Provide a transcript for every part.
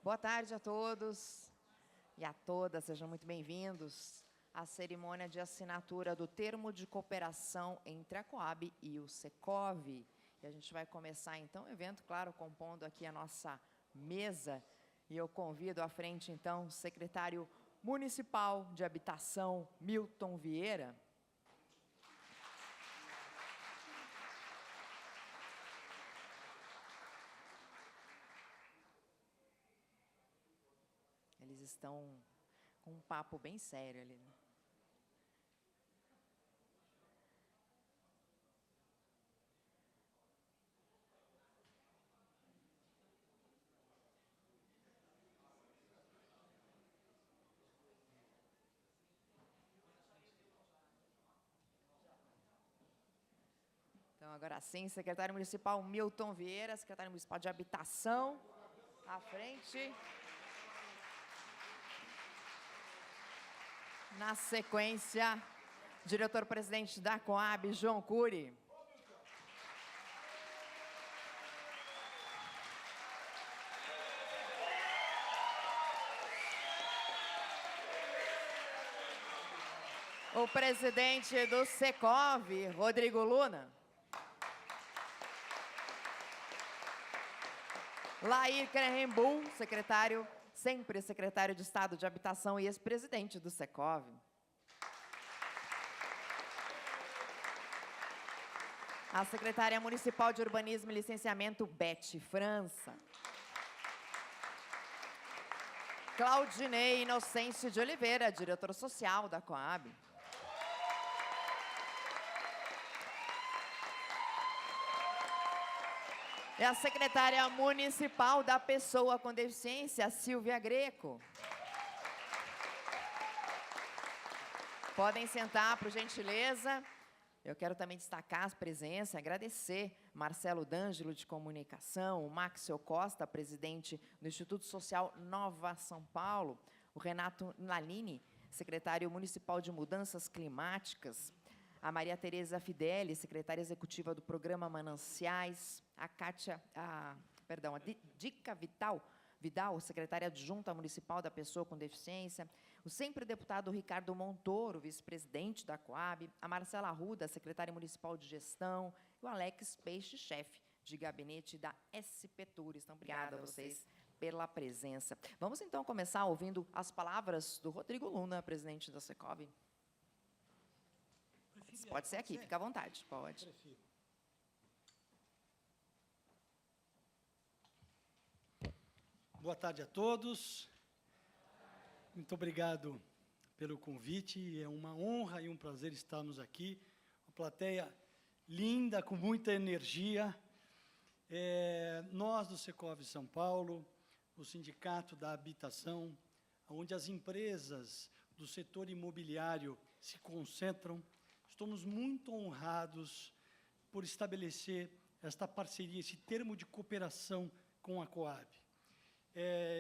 Boa tarde a todos e a todas, sejam muito bem-vindos à cerimônia de assinatura do termo de cooperação entre a Coab e o Secov. E a gente vai começar, então, o evento, claro, compondo aqui a nossa mesa. E eu convido à frente, então, o secretário municipal de Habitação, Milton Vieira. Eles estão com um papo bem sério ali, né? Então, agora sim, secretário municipal Milton Vieira, secretário municipal de Habitação, à frente. Na sequência, diretor-presidente da Coab, João Cury. O presidente do Secov, Rodrigo Luna. Lair Krehrenbuhl, secretário, sempre secretário de Estado de Habitação e ex-presidente do Secov. A secretária municipal de Urbanismo e Licenciamento, Beth França. Claudinei Inocêncio de Oliveira, diretor social da Coab. E a secretária municipal da Pessoa com Deficiência, Silvia Greco. Podem sentar, por gentileza. Eu quero também destacar as presenças, agradecer Marcelo D'Angelo, de Comunicação, o Maxio Costa, presidente do Instituto Social Nova São Paulo, o Renato Nalini, secretário municipal de Mudanças Climáticas, a Maria Tereza Fideli, secretária executiva do Programa Mananciais, a Dica Vidal, secretária adjunta municipal da Pessoa com Deficiência, o sempre deputado Ricardo Montoro, vice-presidente da Coab, a Marcela Arruda, secretária municipal de Gestão, e o Alex Peixe, chefe de gabinete da SP Tours. Então, obrigada a vocês pela presença. Vamos, então, começar ouvindo as palavras do Rodrigo Luna, presidente da Secov. Pode ser aqui, fica à vontade. Pode. Boa tarde a todos. Muito obrigado pelo convite. É uma honra e um prazer estarmos aqui. Uma plateia linda, com muita energia. Nós do Secov São Paulo, o Sindicato da Habitação, onde as empresas do setor imobiliário se concentram, estamos muito honrados por estabelecer esta parceria, esse termo de cooperação com a Coab.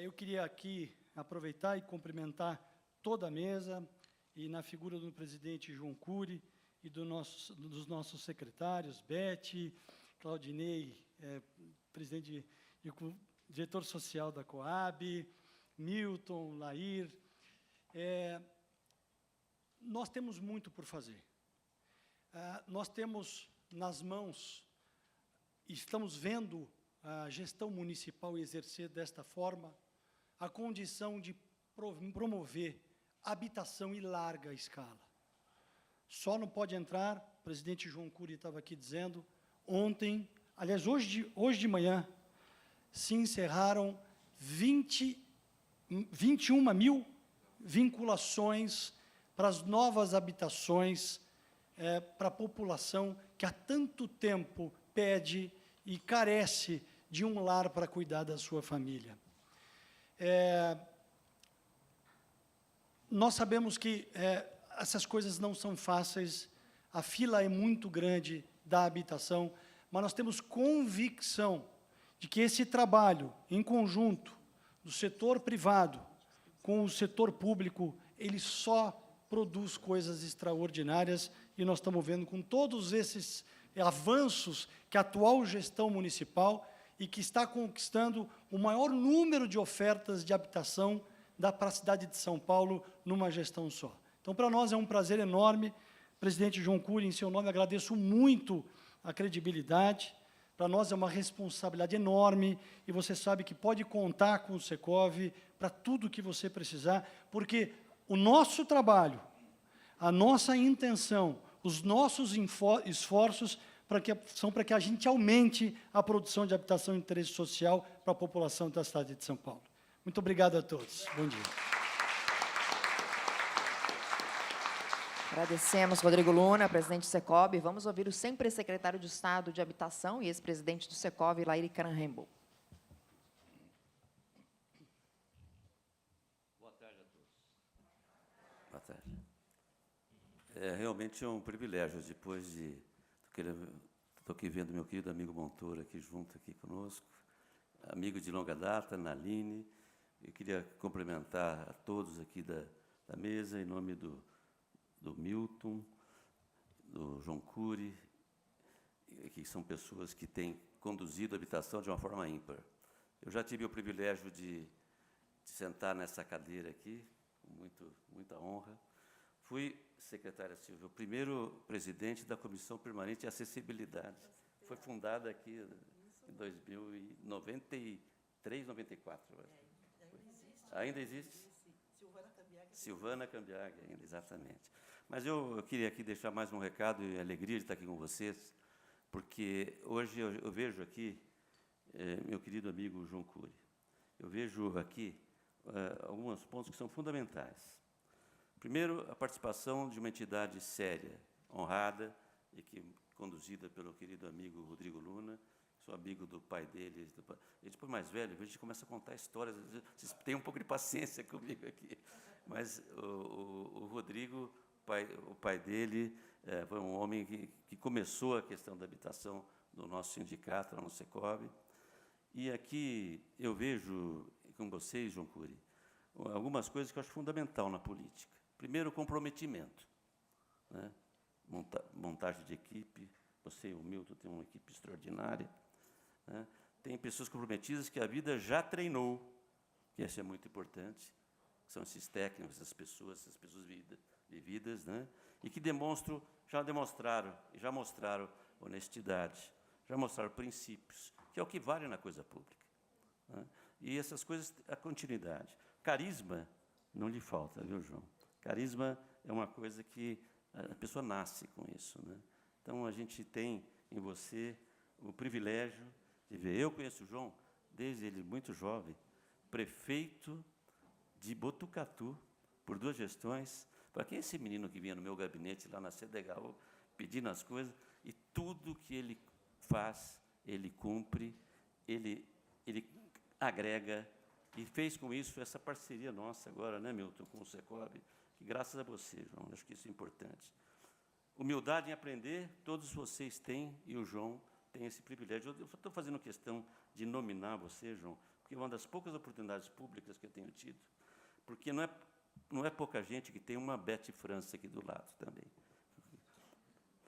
Eu queria aqui aproveitar e cumprimentar toda a mesa, e na figura do presidente João Cury e dos nossos secretários, Beth, Claudinei, presidente e diretor social da Coab, Milton, Lair. Nós temos muito por fazer. Nós temos nas mãos, estamos vendo a gestão municipal exercer desta forma a condição de promover habitação em larga escala. Só não pode entrar, o presidente João Cury estava aqui dizendo, ontem, aliás, hoje de manhã, se encerraram 21 mil vinculações para as novas habitações, para a população que há tanto tempo pede e carece de um lar para cuidar da sua família. Nós sabemos que essas coisas não são fáceis, a fila é muito grande da habitação, mas nós temos convicção de que esse trabalho, em conjunto, do setor privado com o setor público, ele só produz coisas extraordinárias, e nós estamos vendo com todos esses avanços que a atual gestão municipal e que está conquistando o maior número de ofertas de habitação para a cidade de São Paulo numa gestão só. Então, para nós é um prazer enorme. Presidente João Cury, em seu nome, agradeço muito a credibilidade. Para nós é uma responsabilidade enorme e você sabe que pode contar com o Secov para tudo que você precisar, porque o nosso trabalho, a nossa intenção, os nossos esforços são para que a gente aumente a produção de habitação de interesse social para a população da cidade de São Paulo. Muito obrigado a todos. Bom dia. Agradecemos, Rodrigo Luna, presidente do Secov. Vamos ouvir o sempre secretário de Estado de Habitação e ex-presidente do Secov, Laíri Caranhembo. Boa tarde a todos. Boa tarde. É realmente um privilégio, depois de... Estou aqui vendo meu querido amigo Montoro aqui junto aqui conosco, amigo de longa data, Naline. Eu queria cumprimentar a todos aqui da mesa, em nome do Milton, do João Cury, que são pessoas que têm conduzido a habitação de uma forma ímpar. Eu já tive o privilégio de sentar nessa cadeira aqui, com muita honra. Fui, secretária Silvia, o primeiro presidente da Comissão Permanente de Acessibilidade. Foi fundada aqui em 1993, 94. Ainda existe? Silvana Cambiag, ainda, exatamente. Mas eu queria aqui deixar mais um recado e alegria de estar aqui com vocês, porque hoje eu vejo aqui, meu querido amigo João Cury, eu vejo aqui alguns pontos que são fundamentais. Primeiro, a participação de uma entidade séria, honrada, e conduzida pelo querido amigo Rodrigo Luna, sou amigo do pai dele. Ele, depois mais velho, a gente começa a contar histórias, vocês têm um pouco de paciência comigo aqui. Mas o Rodrigo, o pai dele, foi um homem que começou a questão da habitação no nosso sindicato, lá no Secov. E aqui eu vejo, com vocês, João Cury, algumas coisas que eu acho fundamental na política. Primeiro, o comprometimento, né? Montagem de equipe. Você e o Milton têm uma equipe extraordinária, né? Tem pessoas comprometidas que a vida já treinou, que isso é muito importante. São esses técnicos, essas pessoas vividas, né? E que já mostraram honestidade, já mostraram princípios, que é o que vale na coisa pública, né? E essas coisas, a continuidade. Carisma não lhe falta, viu, João? Carisma é uma coisa que a pessoa nasce com isso, né? Então, a gente tem em você o privilégio de ver. Eu conheço o João desde ele muito jovem, prefeito de Botucatu, por 2 gestões. Para quem é esse menino que vinha no meu gabinete, lá na CDHU, pedindo as coisas, e tudo que ele faz, ele cumpre, ele agrega, e fez com isso essa parceria nossa agora, né, Milton, com o Secov, que graças a você, João, acho que isso é importante. Humildade em aprender, todos vocês têm, e o João tem esse privilégio. Eu estou fazendo questão de nominar você, João, porque é uma das poucas oportunidades públicas que eu tenho tido, porque não é pouca gente que tem uma Bete França aqui do lado também.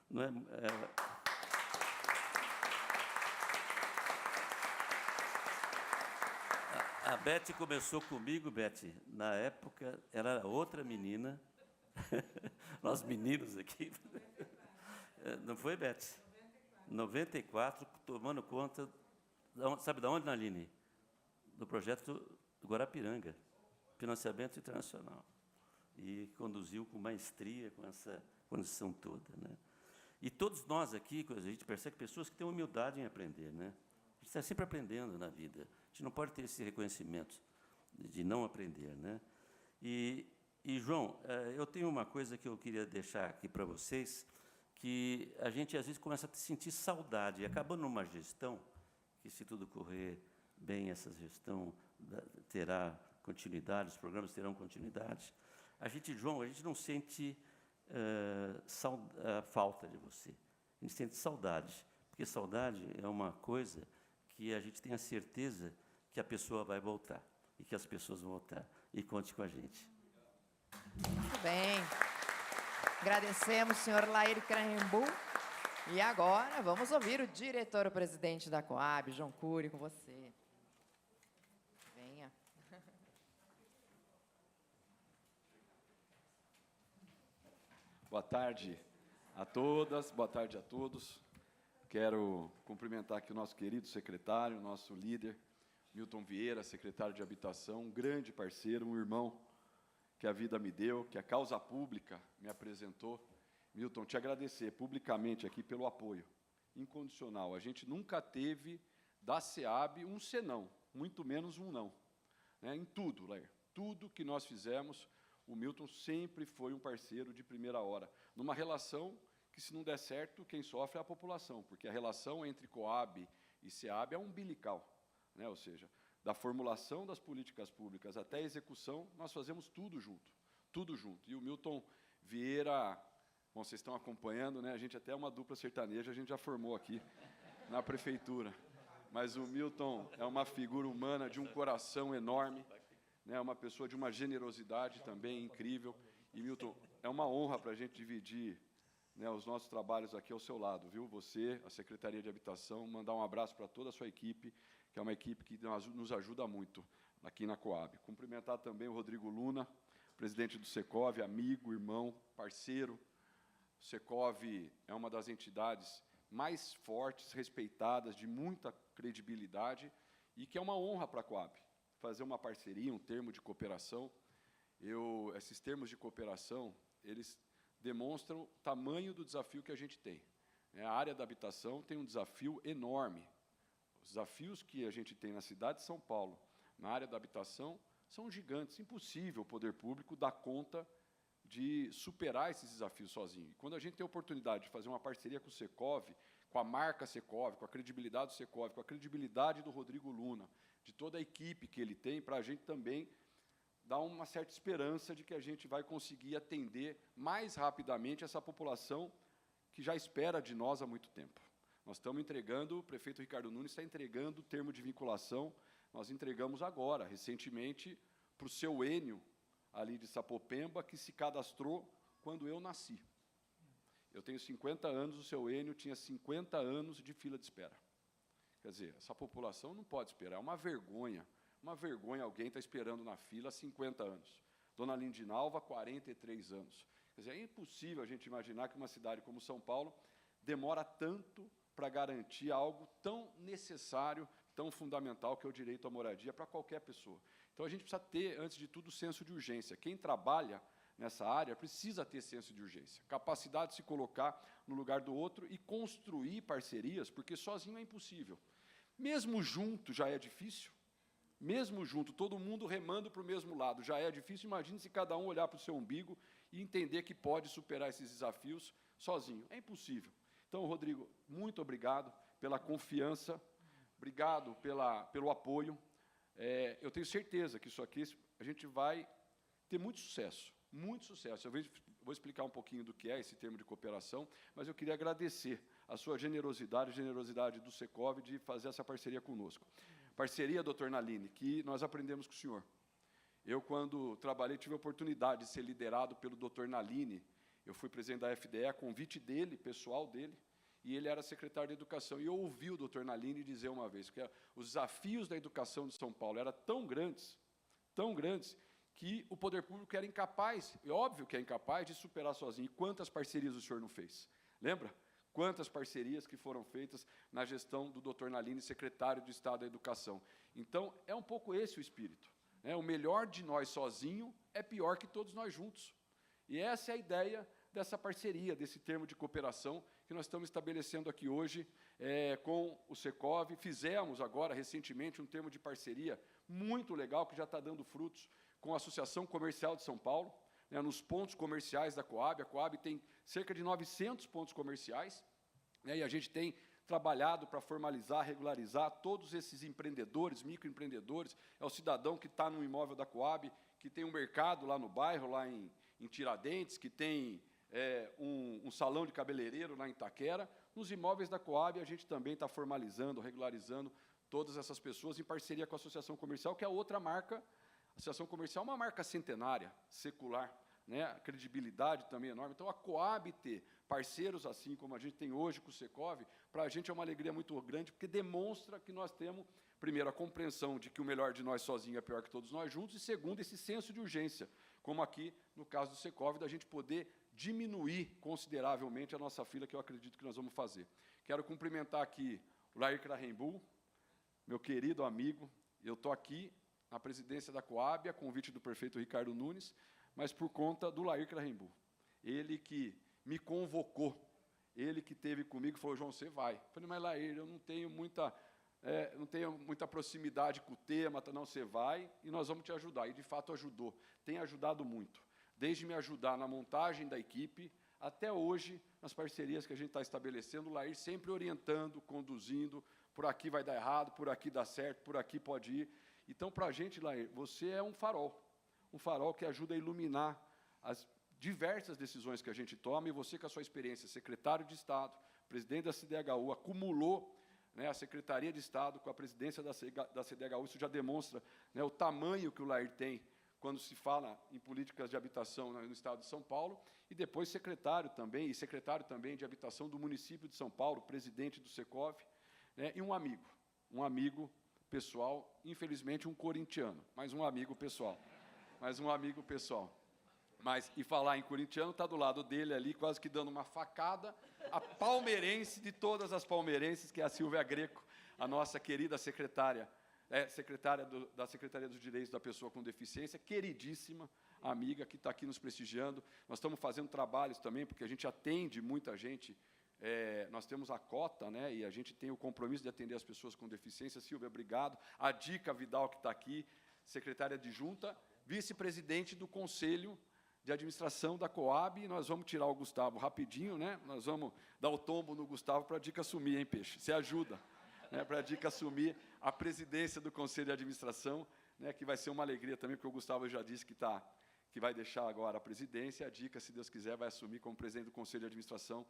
Não é, a Bete começou comigo, Bete, na época, ela era outra menina, nós meninos aqui, não foi, Bete? 94, tomando conta, sabe de onde, Naline? Do projeto do Guarapiranga, financiamento internacional, e conduziu com maestria, com essa condição toda, né? E todos nós aqui, a gente percebe pessoas que têm humildade em aprender, né? A gente está sempre aprendendo na vida. A gente não pode ter esse reconhecimento de não aprender, né? E João, eu tenho uma coisa que eu queria deixar aqui para vocês, que a gente, às vezes, começa a sentir saudade. E acabando numa gestão, que se tudo correr bem, essa gestão terá continuidade, os programas terão continuidade. João, a gente não sente falta de você. A gente sente saudade, porque saudade é uma coisa que a gente tem a certeza que a pessoa vai voltar, e que as pessoas vão voltar. E conte com a gente. Muito bem. Agradecemos, senhor Laíri Caranhembo. E agora, vamos ouvir o diretor-presidente da Coab, João Cury, com você. Venha. Boa tarde a todas, boa tarde a todos. Quero cumprimentar aqui o nosso querido secretário, nosso líder, Milton Vieira, secretário de Habitação, um grande parceiro, um irmão que a vida me deu, que a causa pública me apresentou. Milton, te agradecer publicamente aqui pelo apoio incondicional. A gente nunca teve da SEAB um senão, muito menos um não. Em tudo, Lair, tudo que nós fizemos, o Milton sempre foi um parceiro de primeira hora, numa relação que, se não der certo, quem sofre é a população, porque a relação entre Coab e SEAB é umbilical, ou seja, da formulação das políticas públicas até a execução, nós fazemos tudo junto, tudo junto. E o Milton Vieira, bom, vocês estão acompanhando, a gente até é uma dupla sertaneja, a gente já formou aqui na prefeitura, mas o Milton é uma figura humana de um coração enorme, uma pessoa de uma generosidade também incrível. E, Milton, é uma honra para a gente dividir os nossos trabalhos aqui ao seu lado, viu? Você, a Secretaria de Habitação, mandar um abraço para toda a sua equipe, que é uma equipe que nos ajuda muito aqui na Coab. Cumprimentar também o Rodrigo Luna, presidente do Secov, amigo, irmão, parceiro. O Secov é uma das entidades mais fortes, respeitadas, de muita credibilidade, e que é uma honra para a Coab fazer uma parceria, um termo de cooperação. Esses termos de cooperação, eles demonstram o tamanho do desafio que a gente tem. A área da habitação tem um desafio enorme. Os desafios que a gente tem na cidade de São Paulo, na área da habitação, são gigantes. Impossível o poder público dar conta de superar esses desafios sozinho. E quando a gente tem a oportunidade de fazer uma parceria com o Secov, com a marca Secov, com a credibilidade do Secov, com a credibilidade do Rodrigo Luna, de toda a equipe que ele tem, para a gente também dar uma certa esperança de que a gente vai conseguir atender mais rapidamente essa população que já espera de nós há muito tempo. Nós estamos entregando, o prefeito Ricardo Nunes está entregando o termo de vinculação, nós entregamos agora, recentemente, para o seu Enio, ali de Sapopemba, que se cadastrou quando eu nasci. Eu tenho 50 anos, o seu Enio tinha 50 anos de fila de espera. Quer dizer, essa população não pode esperar, é uma vergonha alguém estar esperando na fila há 50 anos. Dona Lindinalva, 43 anos. Quer dizer, é impossível a gente imaginar que uma cidade como São Paulo demora tanto para garantir algo tão necessário, tão fundamental, que é o direito à moradia para qualquer pessoa. Então, a gente precisa ter, antes de tudo, senso de urgência. Quem trabalha nessa área precisa ter senso de urgência, capacidade de se colocar no lugar do outro e construir parcerias, porque sozinho é impossível. Mesmo junto já é difícil, mesmo junto, todo mundo remando para o mesmo lado, já é difícil. Imagine se cada um olhar para o seu umbigo e entender que pode superar esses desafios sozinho. É impossível. Então, Rodrigo, muito obrigado pela confiança, obrigado pelo apoio. Eu tenho certeza que isso aqui a gente vai ter muito sucesso, muito sucesso. Eu vou explicar um pouquinho do que é esse termo de cooperação, mas eu queria agradecer a sua generosidade, a generosidade do Secov de fazer essa parceria conosco. Parceria, doutor Naline, que nós aprendemos com o senhor. Eu, quando trabalhei, tive a oportunidade de ser liderado pelo doutor Naline. Eu fui presidente da FDE, a convite dele, pessoal dele, e ele era secretário de Educação. E eu ouvi o doutor Naline dizer uma vez que os desafios da educação de São Paulo eram tão grandes, que o poder público era incapaz, é óbvio que é incapaz, de superar sozinho. E quantas parcerias o senhor não fez? Lembra? Quantas parcerias que foram feitas na gestão do doutor Naline, secretário de Estado da Educação. Então, é um pouco esse o espírito. O melhor de nós sozinho é pior que todos nós juntos. E essa é a ideia dessa parceria, desse termo de cooperação que nós estamos estabelecendo aqui hoje com o Secov. Fizemos agora, recentemente, um termo de parceria muito legal, que já está dando frutos, com a Associação Comercial de São Paulo, nos pontos comerciais da Coab. A Coab tem cerca de 900 pontos comerciais, e a gente tem trabalhado para formalizar, regularizar todos esses empreendedores, microempreendedores. É o cidadão que está no imóvel da Coab, que tem um mercado lá no bairro, lá em Tiradentes, que tem um salão de cabeleireiro lá em Itaquera. Nos imóveis da Coab, a gente também está formalizando, regularizando todas essas pessoas, em parceria com a Associação Comercial, que é outra marca. A Associação Comercial é uma marca centenária, secular, né, a credibilidade também é enorme. Então, a Coab ter parceiros assim como a gente tem hoje com o Secov, para a gente é uma alegria muito grande, porque demonstra que nós temos, primeiro, a compreensão de que o melhor de nós sozinho é pior que todos nós juntos, e segundo, esse senso de urgência, como aqui, no caso do Secov, da gente poder diminuir consideravelmente a nossa fila, que eu acredito que nós vamos fazer. Quero cumprimentar aqui o Lair Krahenbuhl, meu querido amigo. Eu estou aqui na presidência da Coab, a convite do prefeito Ricardo Nunes, mas por conta do Lair Krahenbuhl. Ele que me convocou, ele que esteve comigo, falou, João, você vai. Eu falei, mas Lair, eu não tenho muita proximidade com o tema, não, você vai e nós vamos te ajudar. E, de fato, ajudou. Tem ajudado muito. Desde me ajudar na montagem da equipe, até hoje, nas parcerias que a gente está estabelecendo, o Lair sempre orientando, conduzindo, por aqui vai dar errado, por aqui dá certo, por aqui pode ir. Então, para a gente, Lair, você é um farol que ajuda a iluminar as diversas decisões que a gente toma, e você, com a sua experiência, secretário de Estado, presidente da CDHU, acumulou, né, a Secretaria de Estado com a presidência da CDHU, isso já demonstra, né, o tamanho que o Lair tem quando se fala em políticas de habitação no Estado de São Paulo, e depois secretário também de habitação do município de São Paulo, presidente do Secov, né, e um amigo pessoal, infelizmente um corintiano, mas um amigo pessoal. Mas, e falar em corintiano, está do lado dele ali, quase que dando uma facada, a palmeirense de todas as palmeirenses, que é a Silvia Greco, a nossa querida secretária da Secretaria dos Direitos da Pessoa com Deficiência, queridíssima amiga, que está aqui nos prestigiando. Nós estamos fazendo trabalhos também, porque a gente atende muita gente, nós temos a cota, né, e a gente tem o compromisso de atender as pessoas com deficiência. Silvia, obrigado. A Dica Vidal, que está aqui, secretária adjunta, vice-presidente do Conselho de Administração da Coab, e nós vamos tirar o Gustavo rapidinho, né? Nós vamos dar o tombo no Gustavo para a Dica assumir, hein, Peixe? Você ajuda, né, para a Dica assumir a presidência do Conselho de Administração, né, que vai ser uma alegria também, porque o Gustavo já disse que vai deixar agora a presidência, a Dica, se Deus quiser, vai assumir como presidente do Conselho de Administração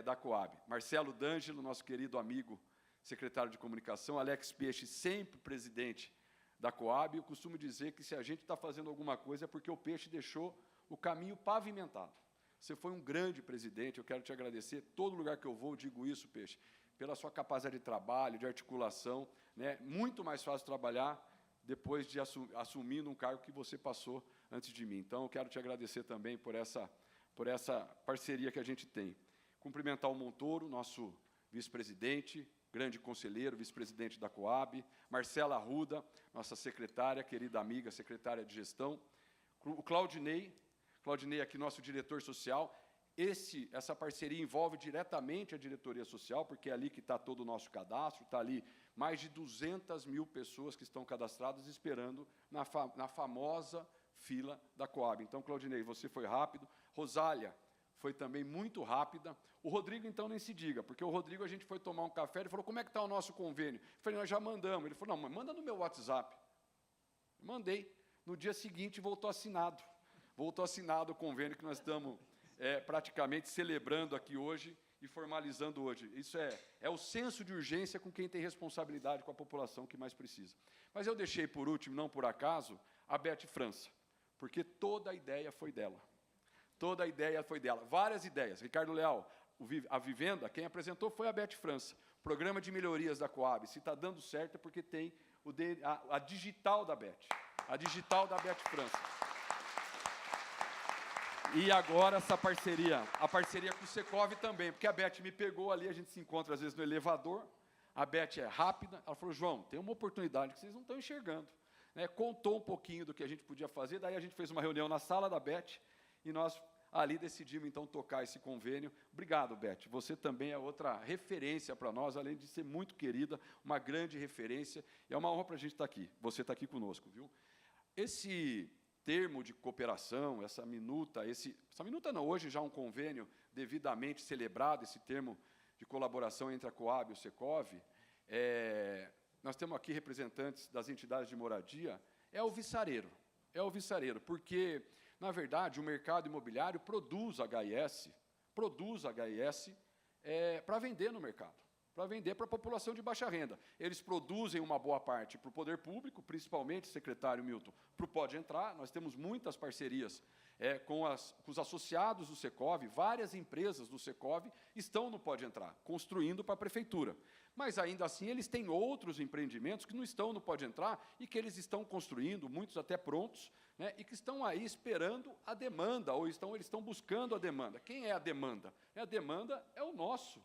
da Coab. Marcelo D'Angelo, nosso querido amigo, secretário de Comunicação, Alex Peixe, sempre presidente da Coab. Eu costumo dizer que se a gente está fazendo alguma coisa é porque o Peixe deixou o caminho pavimentado. Você foi um grande presidente, eu quero te agradecer. Todo lugar que eu vou, eu digo isso, Peixe, pela sua capacidade de trabalho, de articulação, né? Muito mais fácil trabalhar depois de assumir um cargo que você passou antes de mim. Então, eu quero te agradecer também por essa parceria que a gente tem. Cumprimentar o Montoro, nosso vice-presidente, grande conselheiro, vice-presidente da Coab, Marcela Arruda, nossa secretária, querida amiga, secretária de Gestão, o Claudinei aqui, nosso diretor social. Essa parceria envolve diretamente a diretoria social, porque é ali que está todo o nosso cadastro, está ali mais de 200 mil pessoas que estão cadastradas esperando na famosa fila da Coab. Então, Claudinei, você foi rápido. Rosália foi também muito rápida. O Rodrigo, então, nem se diga, porque o Rodrigo, a gente foi tomar um café, ele falou, como é que está o nosso convênio? Eu falei, nós já mandamos. Ele falou, não, mas manda no meu WhatsApp. Eu mandei. No dia seguinte, voltou assinado o convênio que nós estamos praticamente celebrando aqui hoje e formalizando hoje. Isso é o senso de urgência com quem tem responsabilidade com a população que mais precisa. Mas eu deixei por último, não por acaso, a Beth França, porque toda a ideia foi dela. Várias ideias. Ricardo Leal, a Vivenda, quem apresentou foi a Beth França. Programa de melhorias da Coab. Se está dando certo é porque tem a digital da Beth. A digital da Beth França. E agora essa parceria, a parceria com o Secov também, porque a Beth me pegou ali, a gente se encontra às vezes no elevador, a Beth é rápida, ela falou, João, tem uma oportunidade que vocês não estão enxergando. Né? Contou um pouquinho do que a gente podia fazer, daí a gente fez uma reunião na sala da Beth, e nós ali decidimos, então, tocar esse convênio. Obrigado, Beth, você também é outra referência para nós, além de ser muito querida, uma grande referência, e é uma honra para a gente estar aqui, você está aqui conosco, viu? Esse termo de cooperação, essa minuta não, hoje já um convênio devidamente celebrado, esse termo de colaboração entre a Coab e o Secov, nós temos aqui representantes das entidades de moradia, é o viçareiro, porque, na verdade, o mercado imobiliário produz HIS para vender no mercado. para vender para a população de baixa renda. Eles produzem uma boa parte para o poder público, principalmente, secretário Milton, para o Pode Entrar. Nós temos muitas parcerias com os associados do Secov, várias empresas do Secov estão no Pode Entrar, construindo para a prefeitura. Mas, ainda assim, eles têm outros empreendimentos que não estão no Pode Entrar e que eles estão construindo, muitos até prontos, né, e que estão aí esperando a demanda, ou eles estão buscando a demanda. Quem é a demanda? A demanda é o nosso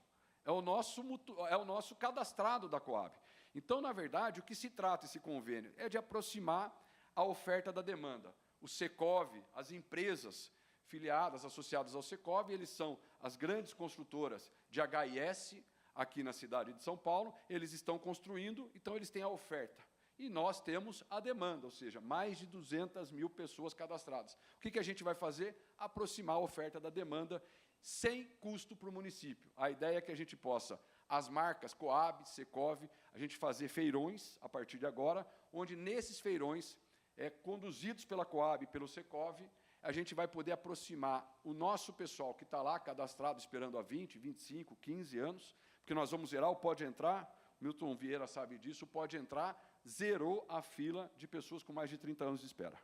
cadastrado da Coab. Então, na verdade, o que se trata esse convênio é de aproximar a oferta da demanda. O Secov, as empresas filiadas, associadas ao Secov, eles são as grandes construtoras de HIS, aqui na cidade de São Paulo, eles estão construindo, então eles têm a oferta. E nós temos a demanda, ou seja, mais de 200 mil pessoas cadastradas. O que a gente vai fazer? Aproximar a oferta da demanda sem custo para o município. A ideia é que a gente possa, as marcas Coab, Secov, a gente fazer feirões, a partir de agora, onde nesses feirões, conduzidos pela Coab e pelo Secov, a gente vai poder aproximar o nosso pessoal que está lá cadastrado, esperando há 20, 25, 15 anos, porque nós vamos zerar o Pode Entrar, o Milton Vieira sabe disso, o Pode Entrar zerou a fila de pessoas com mais de 30 anos de espera.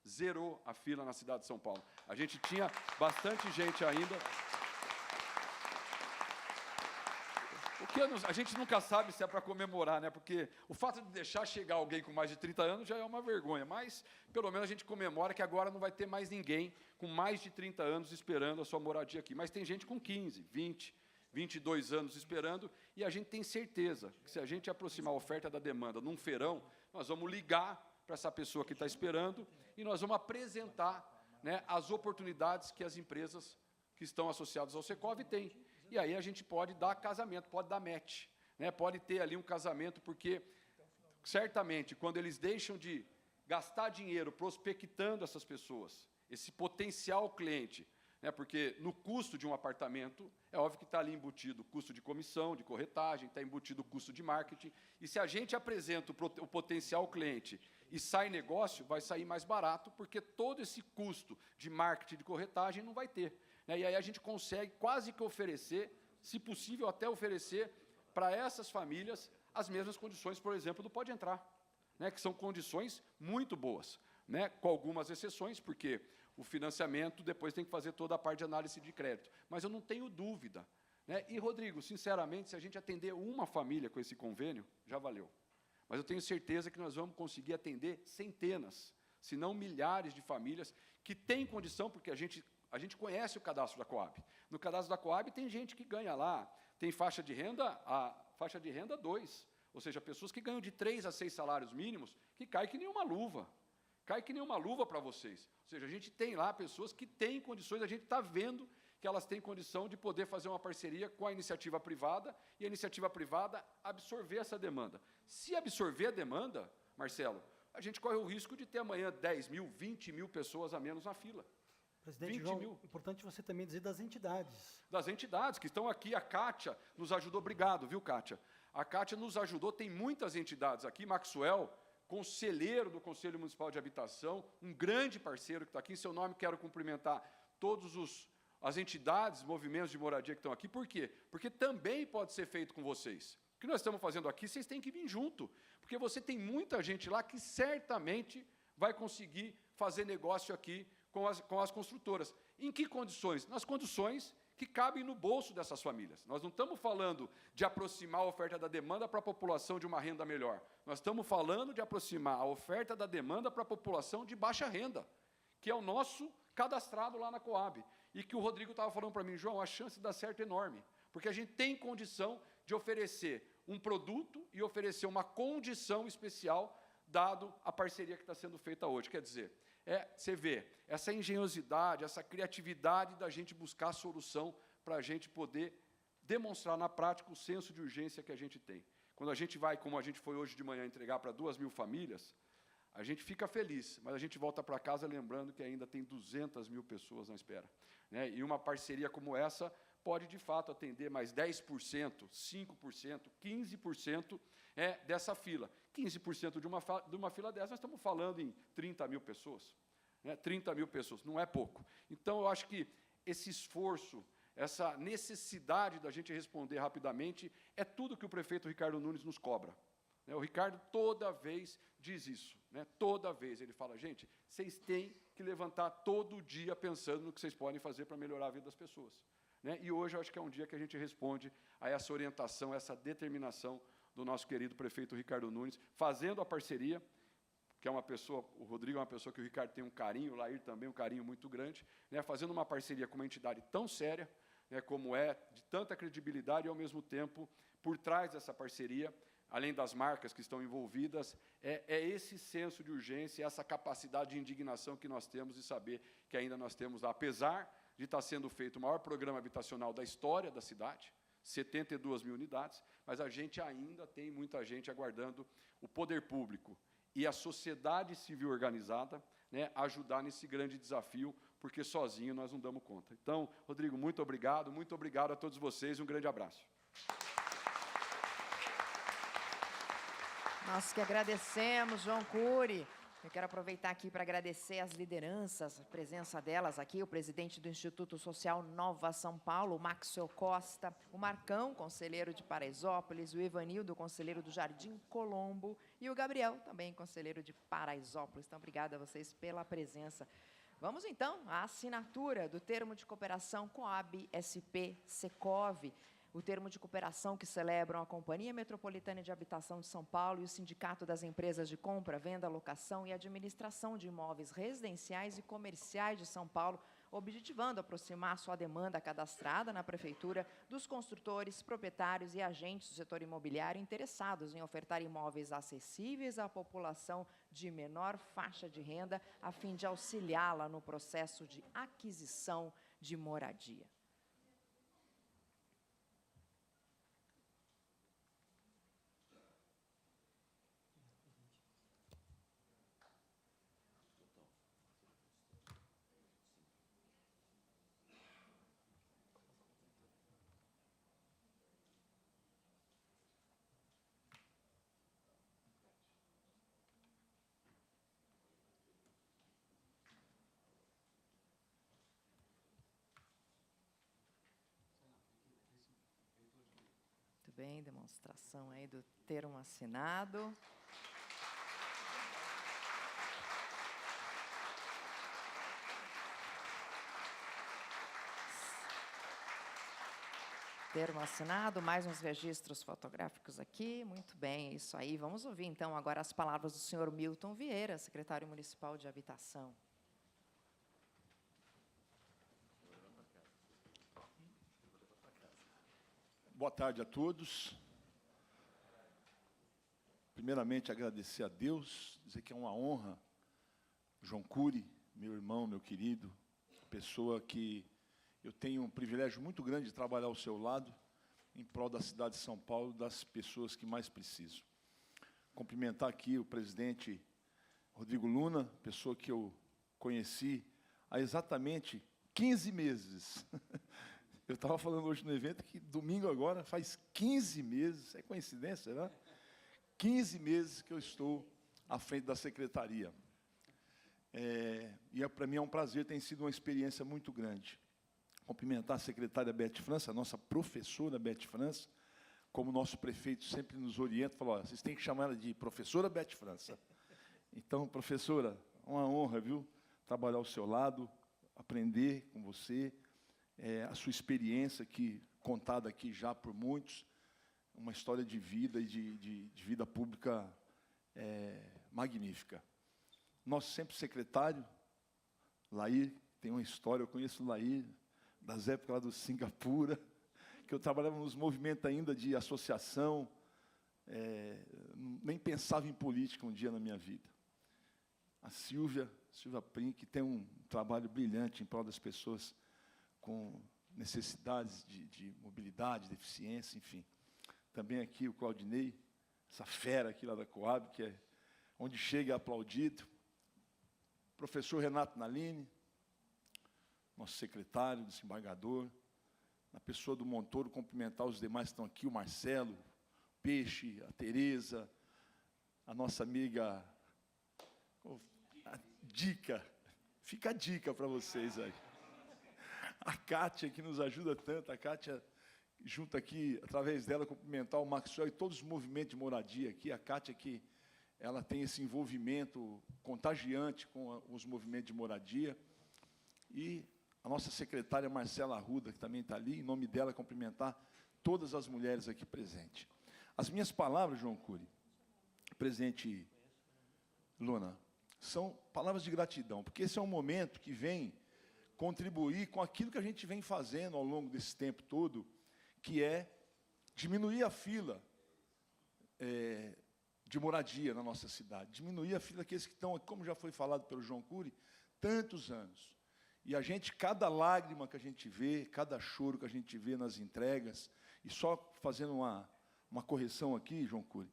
Zerou a fila na cidade de São Paulo. A gente tinha bastante gente ainda. O que a gente nunca sabe se é para comemorar, né? Porque o fato de deixar chegar alguém com mais de 30 anos já é uma vergonha, mas pelo menos a gente comemora que agora não vai ter mais ninguém com mais de 30 anos esperando a sua moradia aqui. Mas tem gente com 15, 20, 22 anos esperando, e a gente tem certeza que se a gente aproximar a oferta da demanda num feirão, nós vamos ligar para essa pessoa que está esperando e nós vamos apresentar, né, as oportunidades que as empresas que estão associadas ao Secov têm. E aí a gente pode dar casamento, pode dar match, né, pode ter ali um casamento, porque certamente quando eles deixam de gastar dinheiro prospectando essas pessoas, esse potencial cliente, né, porque no custo de um apartamento, é óbvio que está ali embutido o custo de comissão, de corretagem, está embutido o custo de marketing, e se a gente apresenta o potencial cliente e sai negócio, vai sair mais barato, porque todo esse custo de marketing, de corretagem, não vai ter. Né, e aí a gente consegue quase que oferecer, se possível até oferecer, para essas famílias as mesmas condições, por exemplo, do Pode Entrar, né, que são condições muito boas, né, com algumas exceções, porque o financiamento depois tem que fazer toda a parte de análise de crédito. Mas eu não tenho dúvida, né? E, Rodrigo, sinceramente, se a gente atender uma família com esse convênio, já valeu. Mas eu tenho certeza que nós vamos conseguir atender centenas, se não milhares de famílias que têm condição, porque a gente conhece o cadastro da Coab. No cadastro da Coab tem gente que ganha lá, tem faixa de renda, a faixa de renda 2, ou seja, pessoas que ganham de 3 a 6 salários mínimos, que cai que nem uma luva. Cai que nem uma luva para vocês. Ou seja, a gente tem lá pessoas que têm condições, a gente está vendo que elas têm condição de poder fazer uma parceria com a iniciativa privada e a iniciativa privada absorver essa demanda. Se absorver a demanda, Marcelo, a gente corre o risco de ter amanhã 10 mil, 20 mil pessoas a menos na fila. Presidente João, importante você também dizer das entidades. Das entidades que estão aqui, a Kátia nos ajudou, obrigado, viu, Kátia? A Kátia nos ajudou, tem muitas entidades aqui, Maxwell, conselheiro do Conselho Municipal de Habitação, um grande parceiro que está aqui, em seu nome quero cumprimentar todas as entidades, movimentos de moradia que estão aqui. Por quê? Porque também pode ser feito com vocês. O que nós estamos fazendo aqui, vocês têm que vir junto, porque você tem muita gente lá que certamente vai conseguir fazer negócio aqui com as construtoras. Em que condições? Nas condições que cabem no bolso dessas famílias. Nós não estamos falando de aproximar a oferta da demanda para a população de uma renda melhor. Nós estamos falando de aproximar a oferta da demanda para a população de baixa renda, que é o nosso cadastrado lá na Coab. E que o Rodrigo estava falando para mim, João, a chance de dar certo é enorme, porque a gente tem condição de oferecer um produto e oferecer uma condição especial, dado a parceria que está sendo feita hoje. Quer dizer, você vê essa engenhosidade, essa criatividade da gente buscar a solução para a gente poder demonstrar na prática o senso de urgência que a gente tem. Quando a gente vai, como a gente foi hoje de manhã, entregar para 2.000 famílias, a gente fica feliz, mas a gente volta para casa lembrando que ainda tem 200 mil pessoas na espera. Né? E uma parceria como essa pode, de fato, atender mais 10%, 5%, 15% dessa fila. 15% de uma fila dessa, nós estamos falando em 30 mil pessoas. Né? 30 mil pessoas, não é pouco. Então, eu acho que esse esforço, essa necessidade da gente responder rapidamente, é tudo que o prefeito Ricardo Nunes nos cobra. O Ricardo toda vez diz isso, toda vez ele fala, gente, vocês têm que levantar todo dia pensando no que vocês podem fazer para melhorar a vida das pessoas. E hoje eu acho que é um dia que a gente responde a essa orientação, a essa determinação do nosso querido prefeito Ricardo Nunes, fazendo a parceria, que é uma pessoa, o Rodrigo é uma pessoa que o Ricardo tem um carinho, o Lair também um carinho muito grande, fazendo uma parceria com uma entidade tão séria, como é, de tanta credibilidade, e, ao mesmo tempo, por trás dessa parceria, além das marcas que estão envolvidas, é esse senso de urgência, essa capacidade de indignação que nós temos de saber que ainda nós temos lá, apesar de estar sendo feito o maior programa habitacional da história da cidade, 72 mil unidades, mas a gente ainda tem muita gente aguardando o poder público e a sociedade civil organizada, ajudar nesse grande desafio, porque sozinho nós não damos conta. Então, Rodrigo, muito obrigado a todos vocês, um grande abraço. Nós que agradecemos, João Cury. Eu quero aproveitar aqui para agradecer as lideranças, a presença delas aqui, o presidente do Instituto Social Nova São Paulo, o Maxwell Costa, o Marcão, conselheiro de Paraisópolis, o Ivanildo, conselheiro do Jardim Colombo, e o Gabriel, também conselheiro de Paraisópolis. Então, obrigada a vocês pela presença. Vamos, então, à assinatura do termo de cooperação Coab-SP-Secov, o termo de cooperação que celebram a Companhia Metropolitana de Habitação de São Paulo e o Sindicato das Empresas de Compra, Venda, Locação e Administração de Imóveis Residenciais e Comerciais de São Paulo, objetivando aproximar sua demanda cadastrada na Prefeitura dos construtores, proprietários e agentes do setor imobiliário interessados em ofertar imóveis acessíveis à população de menor faixa de renda, a fim de auxiliá-la no processo de aquisição de moradia. Bem, demonstração aí do termo assinado. Termo assinado, mais uns registros fotográficos aqui. Muito bem, é isso aí. Vamos ouvir, então, agora as palavras do senhor Milton Vieira, secretário municipal de Habitação. Boa tarde a todos. Primeiramente, agradecer a Deus, dizer que é uma honra, João Cury, meu irmão, meu querido, pessoa que eu tenho um privilégio muito grande de trabalhar ao seu lado, em prol da cidade de São Paulo, das pessoas que mais precisam. Cumprimentar aqui o presidente Rodrigo Luna, pessoa que eu conheci há exatamente 15 meses. Eu estava falando hoje no evento que domingo agora faz 15 meses, é coincidência, né? 15 meses que eu estou à frente da secretaria. E para mim é um prazer, tem sido uma experiência muito grande. Cumprimentar a secretária Beth França, a nossa professora Beth França, como o nosso prefeito sempre nos orienta, falou, vocês têm que chamar ela de professora Beth França. Então, professora, uma honra, viu? Trabalhar ao seu lado, aprender com você, a sua experiência, contada aqui já por muitos, uma história de vida e de vida pública magnífica. Nosso sempre secretário, Lair, tem uma história, eu conheço o Lair, das épocas lá do Singapura, que eu trabalhava nos movimentos ainda de associação, nem pensava em política um dia na minha vida. A Silvia Prim, que tem um trabalho brilhante em prol das pessoas com necessidades de mobilidade, deficiência, enfim. Também aqui o Claudinei, essa fera aqui lá da Coab, que é onde chega é aplaudido. Professor Renato Naline, nosso secretário, desembargador, na pessoa do Montoro, cumprimentar os demais que estão aqui, o Marcelo, o Peixe, a Tereza, a nossa amiga, a Dica, fica a dica para vocês aí. A Kátia, que nos ajuda tanto, a Kátia, junto aqui, através dela, cumprimentar o Maxwell e todos os movimentos de moradia aqui, a Kátia que ela tem esse envolvimento contagiante com os movimentos de moradia, e a nossa secretária Marcela Arruda, que também está ali, em nome dela, cumprimentar todas as mulheres aqui presentes. As minhas palavras, João Cury, presente Luna, são palavras de gratidão, porque esse é um momento que vem contribuir com aquilo que a gente vem fazendo ao longo desse tempo todo, que é diminuir a fila de moradia na nossa cidade, diminuir a fila daqueles que estão, como já foi falado pelo João Cury, tantos anos. E a gente, cada lágrima que a gente vê, cada choro que a gente vê nas entregas, e só fazendo uma correção aqui, João Cury,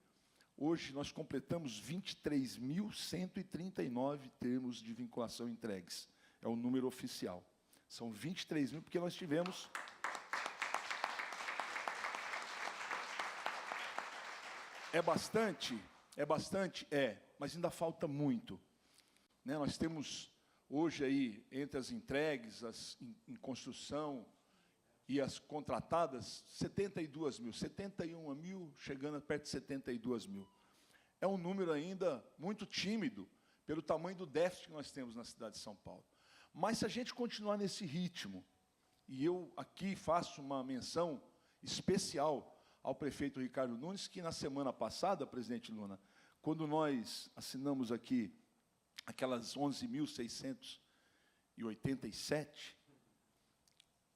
hoje nós completamos 23.139 termos de vinculação entregues. É o número oficial. São 23 mil, porque nós tivemos... É bastante, mas ainda falta muito. Né? Nós temos hoje aí, entre as entregues, as em construção e as contratadas, 71 mil, chegando perto de 72 mil. É um número ainda muito tímido, pelo tamanho do déficit que nós temos na cidade de São Paulo. Mas se a gente continuar nesse ritmo, e eu aqui faço uma menção especial ao prefeito Ricardo Nunes, que na semana passada, presidente Luna, quando nós assinamos aqui aquelas 11.687,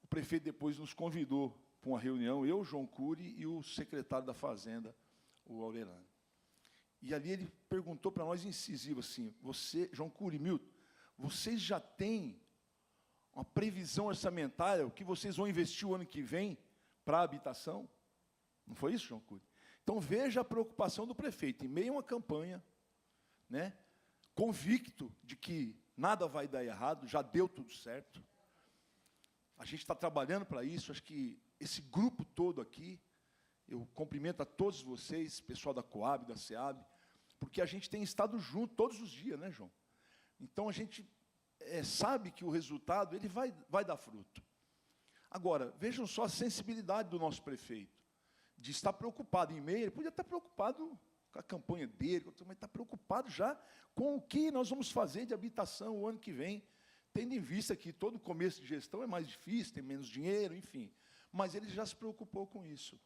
o prefeito depois nos convidou para uma reunião, eu, João Cury, e o secretário da Fazenda, o Aurelano. E ali ele perguntou para nós, incisivo, assim, você, João Cury, Milton, vocês já têm uma previsão orçamentária, o que vocês vão investir o ano que vem para a habitação? Não foi isso, João Cury? Então, veja a preocupação do prefeito, em meio a uma campanha, né, convicto de que nada vai dar errado, já deu tudo certo. A gente está trabalhando para isso, acho que esse grupo todo aqui, eu cumprimento a todos vocês, pessoal da Coab, da SEAB, porque a gente tem estado junto todos os dias, né, João? Então, a gente sabe que o resultado ele vai dar fruto. Agora, vejam só a sensibilidade do nosso prefeito, de estar preocupado em meio, ele podia estar preocupado com a campanha dele, mas está preocupado já com o que nós vamos fazer de habitação o ano que vem, tendo em vista que todo começo de gestão é mais difícil, tem menos dinheiro, enfim. Mas ele já se preocupou com isso.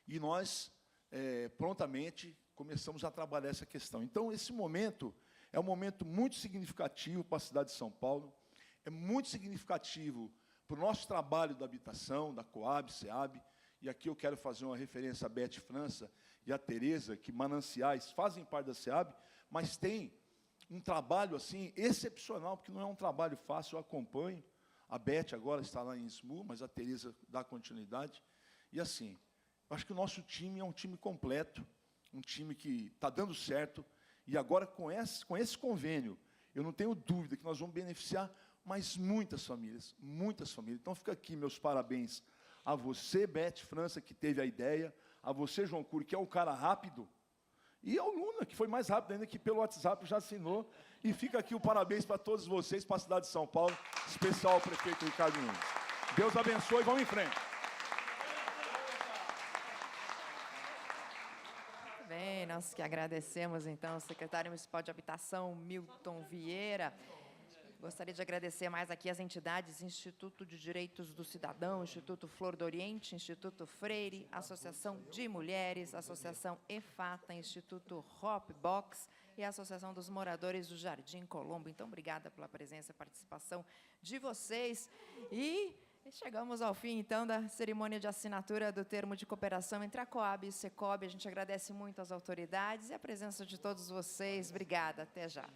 E nós, prontamente, começamos a trabalhar essa questão. Então, esse momento é um momento muito significativo para a cidade de São Paulo, é muito significativo para o nosso trabalho da habitação, da Coab, SEAB, e aqui eu quero fazer uma referência a Beth França e a Tereza, que Mananciais fazem parte da SEAB, mas tem um trabalho assim excepcional, porque não é um trabalho fácil, eu acompanho. A Beth agora está lá em SMU, mas a Tereza dá continuidade. E assim, eu acho que o nosso time é um time completo, um time que está dando certo, e agora com esse convênio, eu não tenho dúvida que nós vamos beneficiar mais muitas famílias, muitas famílias. Então fica aqui meus parabéns a você, Beth França, que teve a ideia, a você, João Cury, que é um cara rápido, e ao Luna, que foi mais rápido ainda, que pelo WhatsApp já assinou, e fica aqui o parabéns para todos vocês, para a cidade de São Paulo, especial ao prefeito Ricardo Nunes. Deus abençoe, vamos em frente. Muito bem, nós que agradecemos, então, ao secretário municipal de Habitação, Milton Vieira. Gostaria de agradecer mais aqui as entidades Instituto de Direitos do Cidadão, Instituto Flor do Oriente, Instituto Freire, Associação de Mulheres, Associação EFATA, Instituto Hop Box e a Associação dos Moradores do Jardim Colombo. Então, obrigada pela presença e participação de vocês. E chegamos ao fim, então, da cerimônia de assinatura do termo de cooperação entre a Coab e o Secob. A gente agradece muito às autoridades e a presença de todos vocês. Obrigada. Até já.